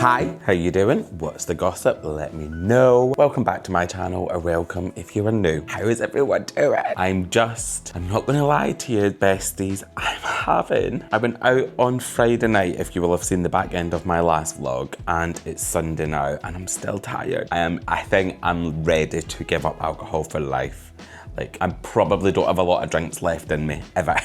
Hi, how you doing? What's the gossip? Let me know. Welcome back to my channel, or welcome if you are new. How is everyone doing? I'm not gonna lie to you, besties. I went out on Friday night, if you will have seen the back end of my last vlog, and it's Sunday now, and I'm still tired. I think I'm ready to give up alcohol for life. Like, I probably don't have a lot of drinks left in me, ever.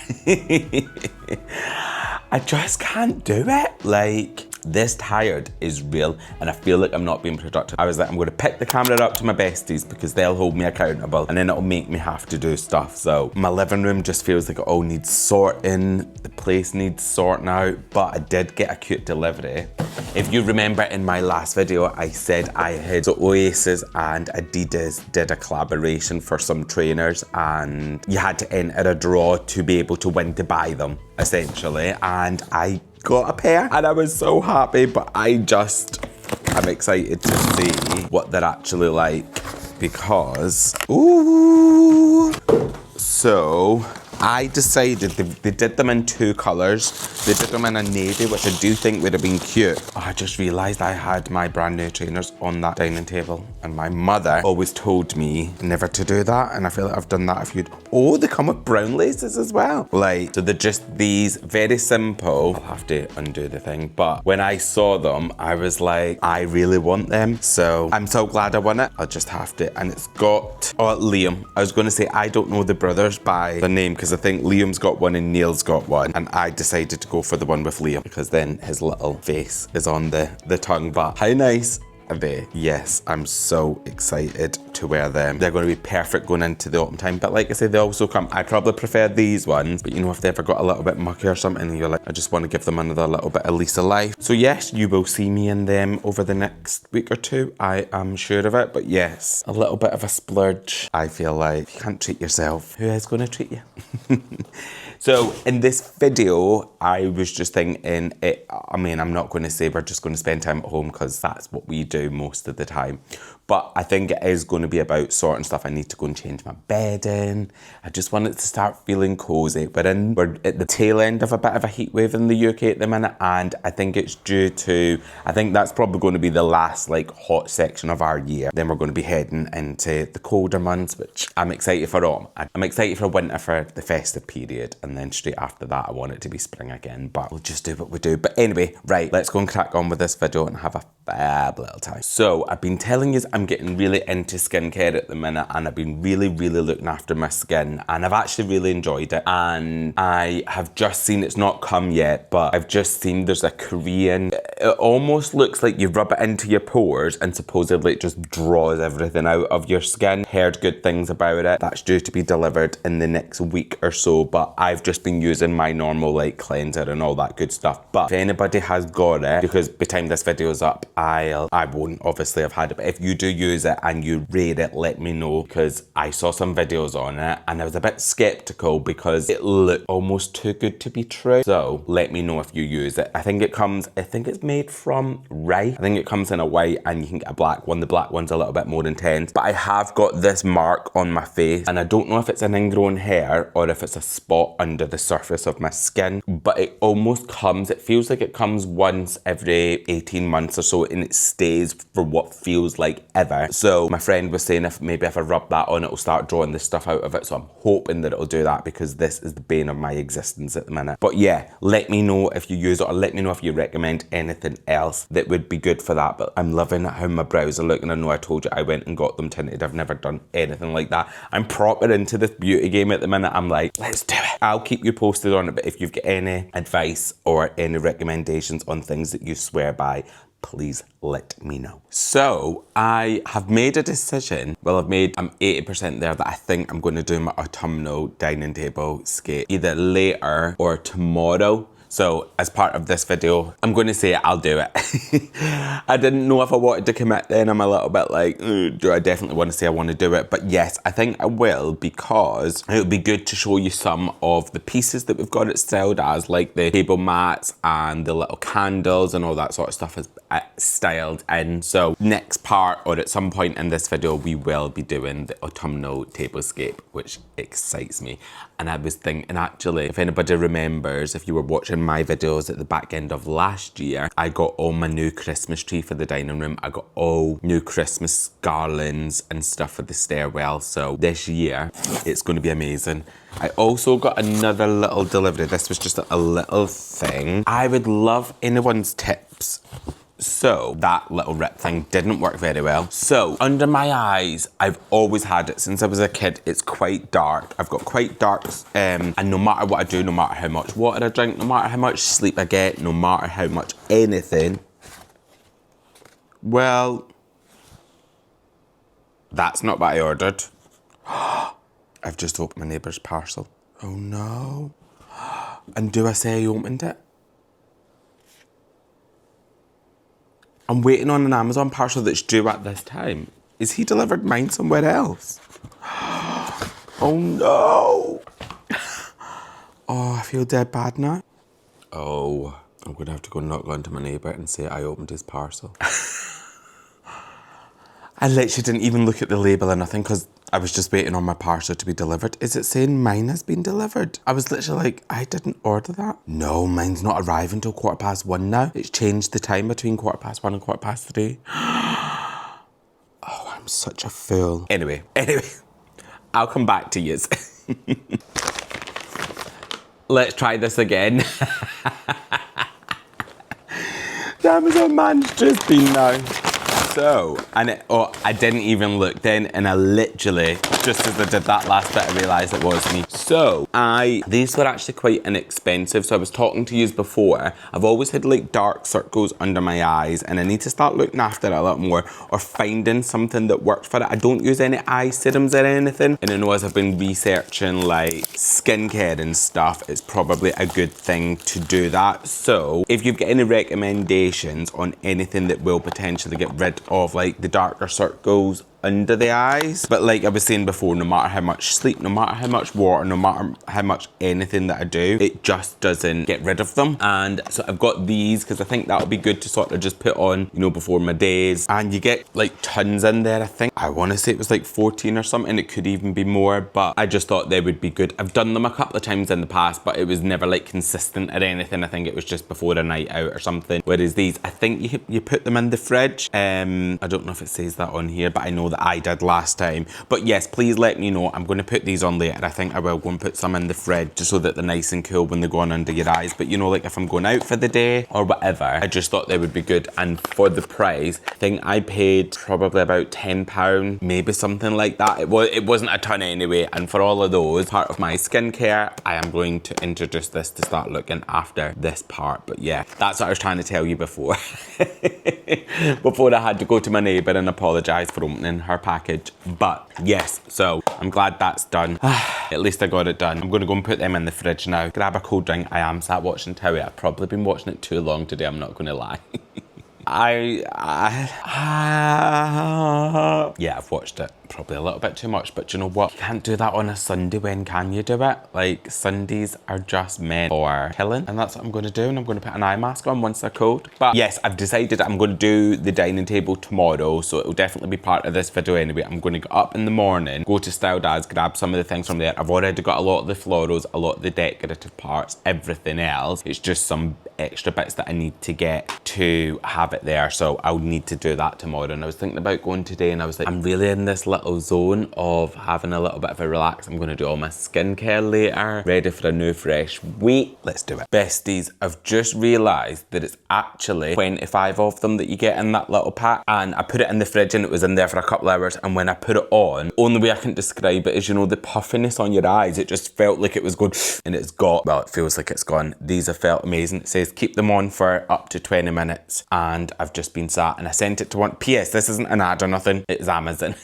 I just can't do it. Like, this tired is real, and I feel like I'm not being productive. I was like, I'm gonna pick the camera up to my besties because they'll hold me accountable, and then it'll make me have to do stuff. So my living room just feels like it all needs sorting. The place needs sorting out, but I did get a cute delivery. If you remember in my last video, I said I had Oasis and Adidas did a collaboration for some trainers, and you had to enter a draw to be able to win to buy them, essentially. And I got a pair and I was so happy, but I'm excited to see what they're actually like because, ooh. So I decided they did them in two colors. They did them in a navy, which I do think would have been cute. Oh, I just realized I had my brand new trainers on that dining table, and my mother always told me never to do that, and I feel like I've done that a few. Oh, they come with brown laces as well. Like, so they're just these very simple. I'll have to undo the thing, but when I saw them, I was like, I really want them. So I'm so glad I won it. I'll just have to, and it's got, oh, Liam. I was gonna say, I don't know the brothers by the name, because I think Liam's got one and Neil's got one, and I decided to go for the one with Liam because then his little face is on the tongue. But how nice are they? Yes, I'm so excited to wear them. They're going to be perfect going into the autumn time, but like I said, they also come, I probably prefer these ones, but you know, if they ever got a little bit mucky or something and you're like, I just want to give them another little bit of lease of life. So yes, you will see me in them over the next week or two, I am sure of it. But yes, a little bit of a splurge. I feel like if you can't treat yourself, who is going to treat you? So in this video, I was just thinking, I'm not going to say we're just going to spend time at home because that's what we do most of the time. But I think it is going to be about sorting stuff. I need to go and change my bedding. I just want it to start feeling cozy. We're at the tail end of a bit of a heat wave in the UK at the minute, and I think it's due to, I think that's probably going to be the last like hot section of our year. Then we're going to be heading into the colder months, which I'm excited for all. I'm excited for winter for the festive period, and then straight after that, I want it to be spring again, but we'll just do what we do. But anyway, right, let's go and crack on with this video and have a fab little time. So I've been telling you I'm getting really into skincare at the minute, and I've been really looking after my skin, and I've actually really enjoyed it. And I have just seen, it's not come yet, but I've just seen there's a Korean, it almost looks like you rub it into your pores and supposedly it just draws everything out of your skin. Heard good things about it. That's due to be delivered in the next week or so, but I've just been using my normal like cleanser and all that good stuff. But if anybody has got it, because by the time this video's up, I won't obviously have had it, but if you do use it and you rate it, let me know, because I saw some videos on it and I was a bit skeptical because it looked almost too good to be true. So let me know if you use it. I think it's made from rice. I think it comes in a white and you can get a black one. The black one's a little bit more intense, but I have got this mark on my face, and I don't know if it's an ingrown hair or if it's a spot under the surface of my skin, but it almost comes, it feels like it comes once every 18 months or so, and it stays for what feels like ever. So my friend was saying if I rub that on, it'll start drawing the stuff out of it. So I'm hoping that it'll do that, because this is the bane of my existence at the minute. But yeah, let me know if you use it, or let me know if you recommend anything else that would be good for that. But I'm loving how my brows are looking. I know I told you I went and got them tinted. I've never done anything like that. I'm proper into this beauty game at the minute. I'm like, let's do it. I'll keep you posted on it, but if you've got any advice or any recommendations on things that you swear by, please let me know. So I have made a decision. Well, I'm 80% there that I think I'm going to do my autumnal dining table scape either later or tomorrow. So as part of this video, I'm going to say I'll do it. I didn't know if I wanted to commit then. I'm a little bit like, do I definitely want to say I want to do it? But yes, I think I will, because it would be good to show you some of the pieces that we've got it styled as, like the table mats and the little candles and all that sort of stuff. styled in. So next part, or at some point in this video, we will be doing the autumnal tablescape, which excites me. And I was thinking, actually, if anybody remembers, if you were watching my videos at the back end of last year, I got all my new Christmas tree for the dining room. I got all new Christmas garlands and stuff for the stairwell. So this year, it's going to be amazing. I also got another little delivery. This was just a little thing. I would love anyone's tips. So that little rip thing didn't work very well. So under my eyes, I've always had it since I was a kid. It's quite dark. I've got quite dark, and no matter what I do, no matter how much water I drink, no matter how much sleep I get, no matter how much anything, well, that's not what I ordered. I've just opened my neighbour's parcel. Oh no. And do I say I opened it? I'm waiting on an Amazon parcel that's due at this time. Is he delivered mine somewhere else? Oh no. Oh, I feel dead bad now. Oh, I'm gonna have to go knock on to my neighbour and say I opened his parcel. I literally didn't even look at the label or nothing because I was just waiting on my parcel to be delivered. Is it saying mine has been delivered? I was literally like, I didn't order that. No, mine's not arriving until 1:15 now. It's changed the time between 1:15 and 3:15. Oh, I'm such a fool. Anyway, I'll come back to you. Let's try this again. The Amazon man's just been now. So, I didn't even look then, and I literally, just as I did that last bit, I realised it was me. So, these were actually quite inexpensive. So I was talking to you before. I've always had like dark circles under my eyes, and I need to start looking after it a lot more, or finding something that works for it. I don't use any eye serums or anything. And I know as I've been researching like skincare and stuff, it's probably a good thing to do that. So, if you've got any recommendations on anything that will potentially get rid of like the darker circles under the eyes. But like I was saying before, no matter how much sleep, no matter how much water, no matter how much anything that I do, it just doesn't get rid of them. And so I've got these because I think that'll be good to sort of just put on, you know, before my days. And you get like tons in there, I think. I want to say it was like 14 or something. It could even be more, but I just thought they would be good. I've done them a couple of times in the past, but it was never like consistent or anything. I think it was just before a night out or something. Whereas these, I think you put them in the fridge. I don't know if it says that on here, but I know that I did last time. But yes, please let me know. I'm going to put these on later. I think I will go and put some in the fridge just so that they're nice and cool when they go on under your eyes. But you know, like if I'm going out for the day or whatever, I just thought they would be good. And for the price, I think I paid probably about £10, maybe something like that. It wasn't a ton anyway. And for all of those, part of my skincare, I am going to introduce this to start looking after this part. But yeah, that's what I was trying to tell you before. Before I had to go to my neighbour and apologise for opening her package. But yes, so I'm glad that's done. At least I got it done. I'm going to go and put them in the fridge now. Grab a cold drink. I am sat watching telly. I've probably been watching it too long today, I'm not going to lie. Yeah, I've watched it probably a little bit too much, but you know what? You can't do that on a Sunday. When can you do it? Like, Sundays are just meant for killing, and that's what I'm going to do, and I'm going to put an eye mask on once they're cold. But yes, I've decided I'm going to do the dining table tomorrow, so it'll definitely be part of this video anyway. I'm going to get up in the morning, go to Style Dad's, grab some of the things from there. I've already got a lot of the florals, a lot of the decorative parts, everything else. It's just some extra bits that I need to get to have it there, so I'll need to do that tomorrow. And I was thinking about going today, and I was like, I'm really in this little zone of having a little bit of a relax. I'm going to do all my skincare later, ready for a new fresh week. Let's do it. Besties, I've just realised that it's actually 25 of them that you get in that little pack, and I put it in the fridge and it was in there for a couple hours, and when I put it on, only way I can describe it is, you know, the puffiness on your eyes. It just felt like it was going, and it's got, well, it feels like it's gone. These have felt amazing. It says keep them on for up to 20 minutes, and I've just been sat, and I sent it to one. P.S. This isn't an ad or nothing. It's Amazon.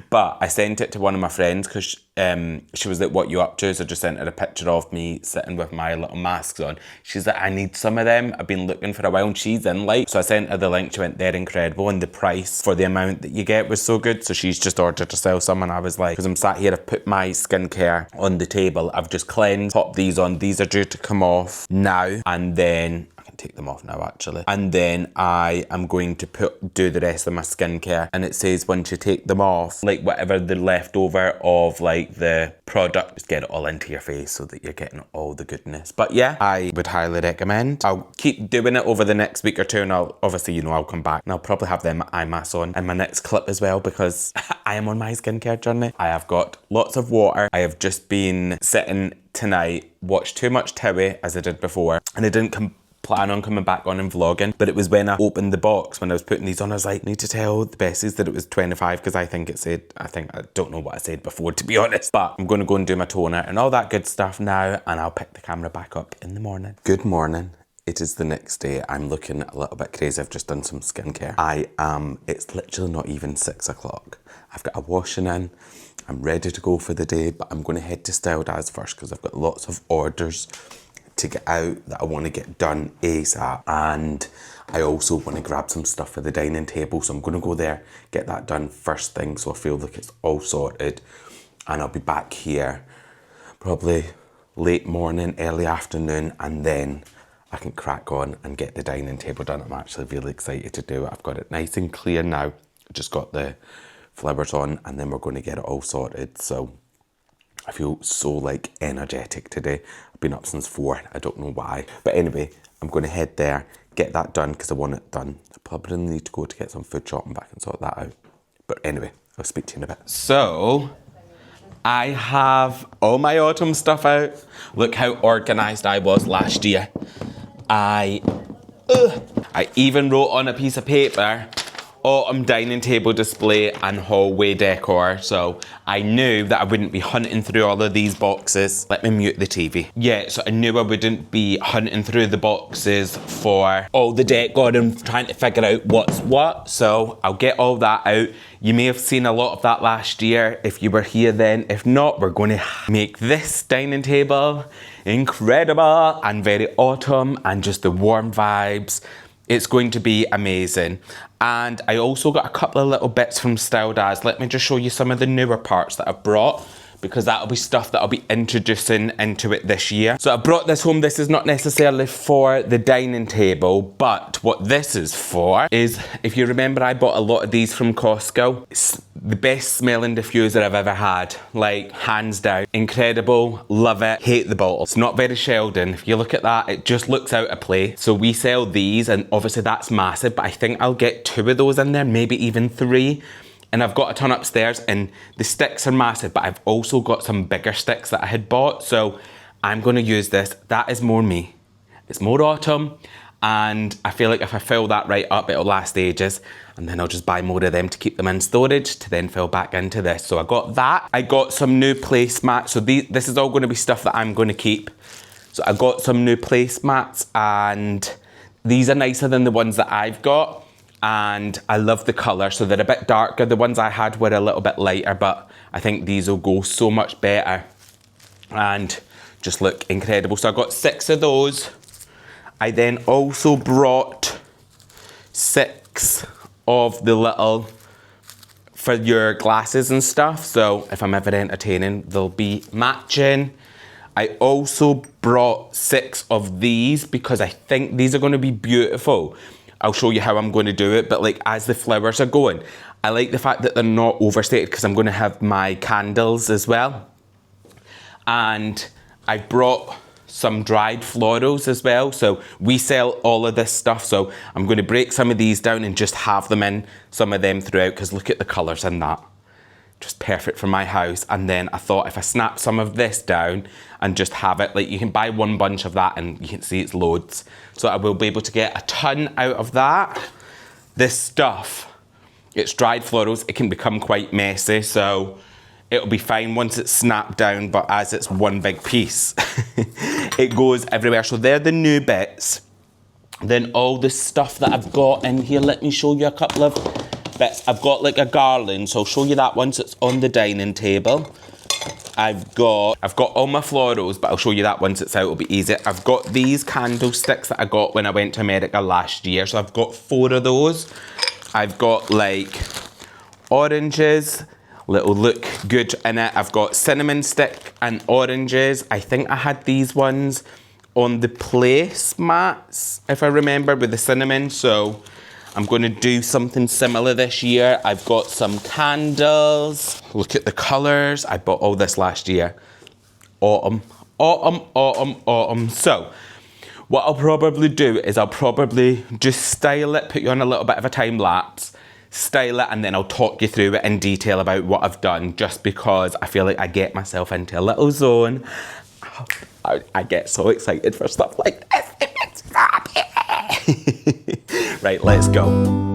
But I sent it to one of my friends because she was like, what you up to? So I just sent her a picture of me sitting with my little masks on. She's like, I need some of them. I've been looking for a while, and she's in like. So I sent her the link. She went, they're incredible, and the price for the amount that you get was so good. So she's just ordered herself some, and I was like, because I'm sat here, I've put my skincare on the table. I've just cleansed, popped these on. These are due to come off now, and then can't take them off now actually. And then I am going to do the rest of my skincare, and it says once you take them off, like whatever the leftover of like the product, just get it all into your face so that you're getting all the goodness. But yeah, I would highly recommend. I'll keep doing it over the next week or two, and I'll obviously, you know, I'll come back and I'll probably have them eye masks on in my next clip as well, because I am on my skincare journey. I have got lots of water. I have just been sitting tonight, watched too much TV as I did before, and I didn't plan on coming back on and vlogging, but it was when I opened the box, when I was putting these on, I was like, need to tell the besties that it was 25, because I don't know what I said before, to be honest. But I'm going to go and do my toner and all that good stuff now, and I'll pick the camera back up in the morning. Good morning. It is the next day. I'm looking a little bit crazy. I've just done some skincare. It's literally not even 6 o'clock. I've got a washing in. I'm ready to go for the day, but I'm going to head to Sheldon first because I've got lots of orders to get out that I want to get done ASAP, and I also want to grab some stuff for the dining table, so I'm going to go there, get that done first thing, so I feel like it's all sorted, and I'll be back here probably late morning, early afternoon, and then I can crack on and get the dining table done. I'm actually really excited to do it. I've got it nice and clear now, just got the flowers on, and then we're going to get it all sorted. So I feel so like energetic today. I've been up since 4, I don't know why. But anyway, I'm going to head there, get that done because I want it done. I probably need to go to get some food shopping back and sort that out. But anyway, I'll speak to you in a bit. So, I have all my autumn stuff out. Look how organised I was last year. I even wrote on a piece of paper, autumn dining table display and hallway decor, so I knew that I wouldn't be hunting through all of these boxes. Let me mute the TV. Yeah, so I knew I wouldn't be hunting through the boxes for all the decor and trying to figure out what's what, so I'll get all that out. You may have seen a lot of that last year if you were here then. If not, we're going to make this dining table incredible and very autumn and just the warm vibes. It's going to be amazing. And I also got a couple of little bits from Sheldon. Let me just show you some of the newer parts that I've brought, because that'll be stuff that I'll be introducing into it this year. So I brought this home. This is not necessarily for the dining table, but what this is for is, if you remember, I bought a lot of these from Costco. It's the best smelling diffuser I've ever had, like hands down. Incredible, love it, hate the bottle. It's not very Sheldon. If you look at that, it just looks out of place. So we sell these, and obviously that's massive, but I think I'll get 2 of those in there, maybe even 3. And I've got a ton upstairs, and the sticks are massive, but I've also got some bigger sticks that I had bought. So I'm going to use this. That is more me. It's more autumn. And I feel like if I fill that right up, it'll last ages. And then I'll just buy more of them to keep them in storage to then fill back into this. So I got that. I got some new placemats. So this is all going to be stuff that I'm going to keep. So I got some new placemats, and these are nicer than the ones that I've got. And I love the colour, so they're a bit darker. The ones I had were a little bit lighter, but I think these will go so much better and just look incredible. So I got 6 of those. I then also brought 6 of the little, for your glasses and stuff. So if I'm ever entertaining, they'll be matching. I also brought 6 of these because I think these are going to be beautiful. I'll show you how I'm going to do it, but like as the flowers are going, I like the fact that they're not overstated because I'm going to have my candles as well. And I brought some dried florals as well. So we sell all of this stuff. So I'm going to break some of these down and just have them in some of them throughout, because look at the colours in that. Just perfect for my house. And then I thought if I snap some of this down and just have it, like you can buy one bunch of that and you can see it's loads. So I will be able to get a ton out of that. This stuff, it's dried florals. It can become quite messy, so it'll be fine once it's snapped down, but as it's one big piece, it goes everywhere. So they're the new bits. Then all the stuff that I've got in here, let me show you a couple of bits. I've got like a garland, so I'll show you that once it's on the dining table. I've got all my florals, but I'll show you that once it's out, it'll be easier. I've got these candlesticks that I got when I went to America last year, so I've got 4 of those. I've got like oranges, little look good in it. I've got cinnamon stick and oranges. I think I had these ones on the placemats, if I remember, with the cinnamon. So I'm going to do something similar this year. I've got some candles. Look at the colours. I bought all this last year. Autumn, autumn, autumn, autumn. So what I'll probably do is I'll probably just style it, put you on a little bit of a time lapse, style it, and then I'll talk you through it in detail about what I've done, just because I feel like I get myself into a little zone. I get so excited for stuff like this. It makes me happy. Right, let's go.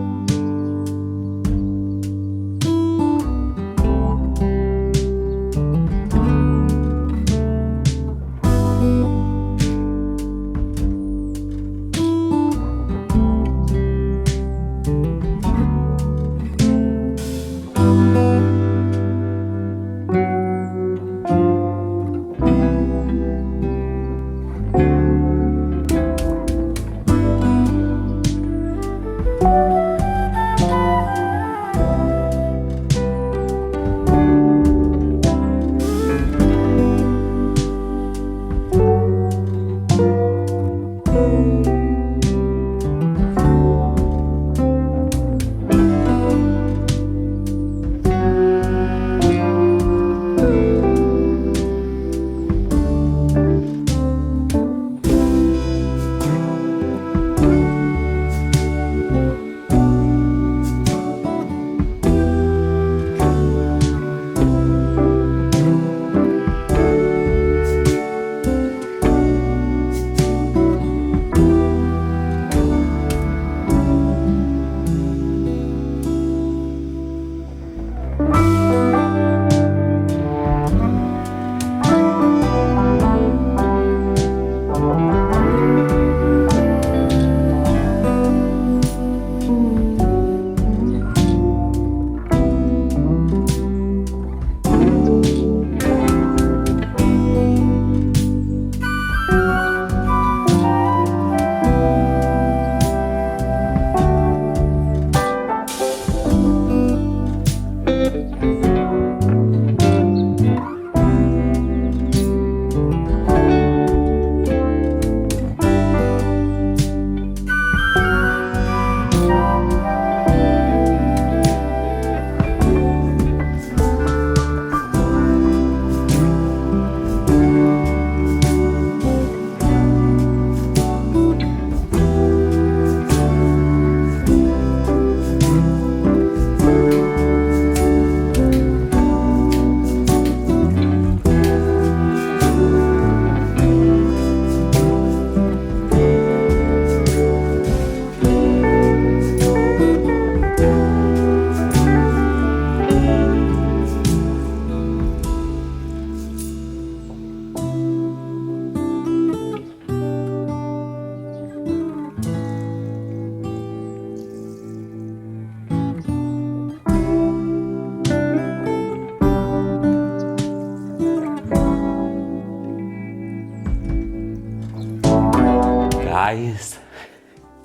Guys,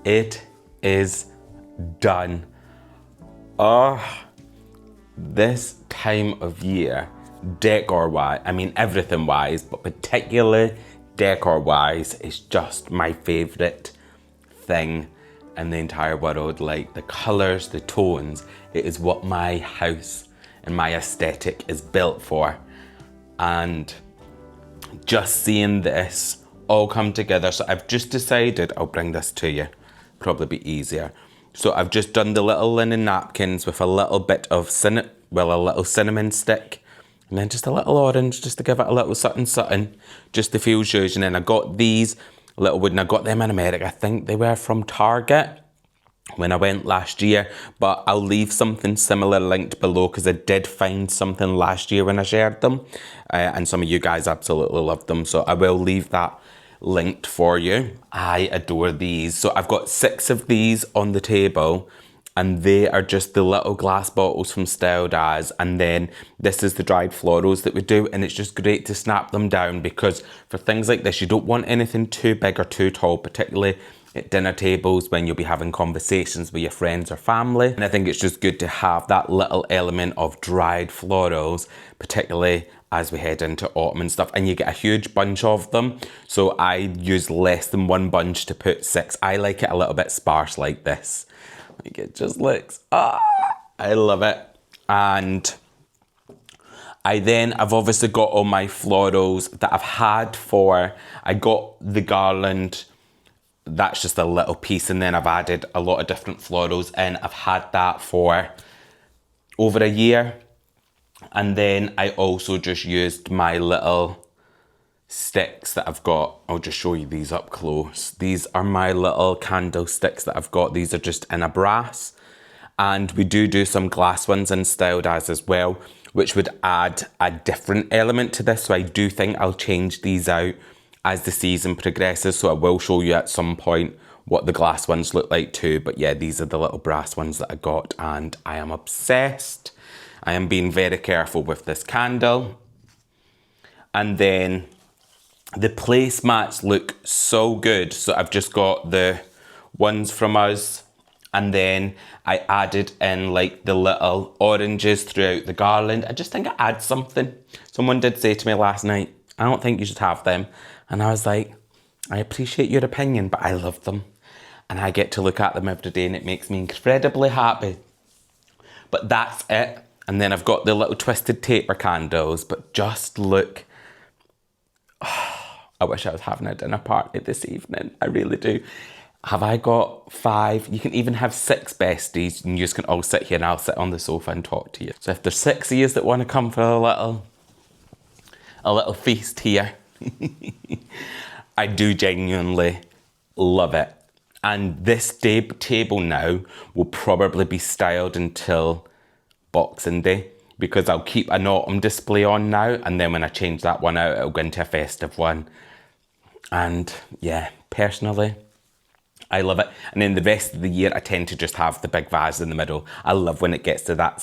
it is done. Oh, this time of year, decor-wise, I mean everything-wise, but particularly decor-wise, is just my favourite thing in the entire world. Like the colours, the tones, it is what my house and my aesthetic is built for. And just seeing this all come together. So I've just decided, I'll bring this to you, probably be easier. So I've just done the little linen napkins with a little bit of a little cinnamon stick, and then just a little orange, just to give it a little something, just to feel zhuzh. And then I got these little wooden, I got them in America. I think they were from Target when I went last year, but I'll leave something similar linked below, because I did find something last year when I shared them, and some of you guys absolutely loved them, so I will leave that linked for you. I adore these. So I've got 6 of these on the table, and they are just the little glass bottles from Styled As, and then this is the dried florals that we do, and it's just great to snap them down, because for things like this you don't want anything too big or too tall, particularly at dinner tables when you'll be having conversations with your friends or family. And I think it's just good to have that little element of dried florals, particularly as we head into autumn and stuff. And you get a huge bunch of them. So I use less than one bunch to put 6. I like it a little bit sparse like this. Like it just looks, I love it. And I've obviously got all my florals that I've had for, I got the garland, that's just a little piece, and then I've added a lot of different florals in. I've had that for over a year. And then I also just used my little sticks that I've got. I'll just show you these up close. These are my little candlesticks that I've got. These are just in a brass. And we do some glass ones in styled as well, which would add a different element to this. So I do think I'll change these out as the season progresses. So I will show you at some point what the glass ones look like too. But yeah, these are the little brass ones that I got and I am obsessed. I am being very careful with this candle. And then the placemats look so good. So I've just got the ones from us, and then I added in like the little oranges throughout the garland. I just think it adds something. Someone did say to me last night, I don't think you should have them. And I was like, I appreciate your opinion, but I love them. And I get to look at them every day and it makes me incredibly happy. But that's it. And then I've got the little twisted taper candles, but just look. I wish I was having a dinner party this evening. I really do. Have I got 5? You can even have 6 besties and you just can all sit here and I'll sit on the sofa and talk to you. So if there's 6 of you that want to come for a little feast here, I do genuinely love it. And this table now will probably be styled until Boxing Day, because I'll keep an autumn display on now, and then when I change that one out, it'll go into a festive one. And yeah, personally, I love it. And then the rest of the year, I tend to just have the big vase in the middle. I love when it gets to that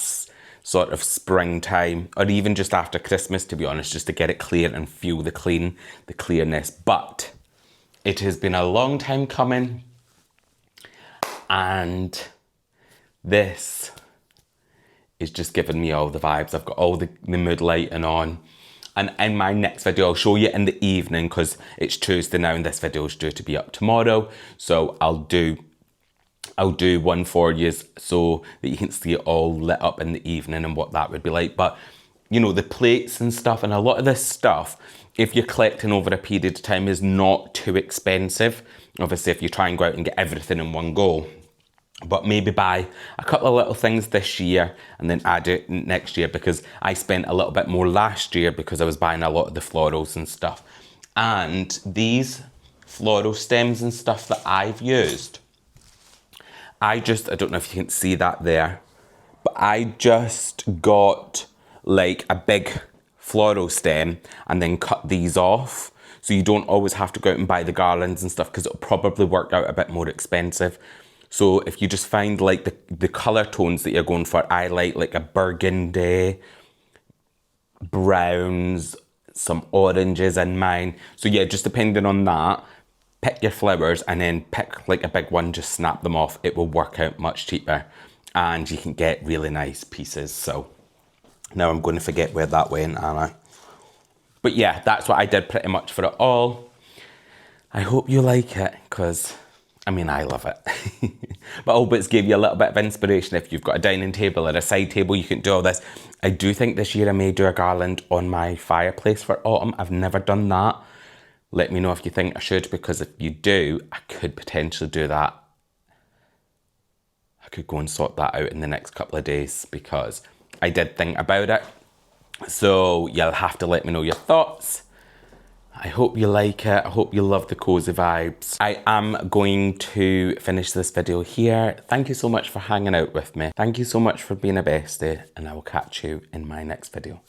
sort of springtime, or even just after Christmas, to be honest, just to get it clear and feel the clearness. But it has been a long time coming, and this is just giving me all the vibes. I've got all the mood lighting on. And in my next video, I'll show you in the evening, because it's Tuesday now and this video is due to be up tomorrow. So I'll do one for you so that you can see it all lit up in the evening and what that would be like. But you know, the plates and stuff, and a lot of this stuff, if you're collecting over a period of time, is not too expensive. Obviously, if you try and go out and get everything in one go. But maybe buy a couple of little things this year and then add it next year, because I spent a little bit more last year because I was buying a lot of the florals and stuff. And these floral stems and stuff that I've used, I don't know if you can see that there, but I just got like a big floral stem and then cut these off. So you don't always have to go out and buy the garlands and stuff, because it'll probably work out a bit more expensive. So if you just find like the colour tones that you're going for, I like a burgundy, browns, some oranges in mine. So yeah, just depending on that, pick your flowers and then pick like a big one, just snap them off. It will work out much cheaper and you can get really nice pieces. So now I'm going to forget where that went, Anna. But yeah, that's what I did pretty much for it all. I hope you like it, because I mean, I love it. But I hope it's gave you a little bit of inspiration. If you've got a dining table or a side table, you can do all this. I do think this year I may do a garland on my fireplace for autumn. I've never done that. Let me know if you think I should, because if you do, I could potentially do that. I could go and sort that out in the next couple of days, because I did think about it. So you'll have to let me know your thoughts. I hope you like it. I hope you love the cozy vibes. I am going to finish this video here. Thank you so much for hanging out with me. Thank you so much for being a bestie, and I will catch you in my next video.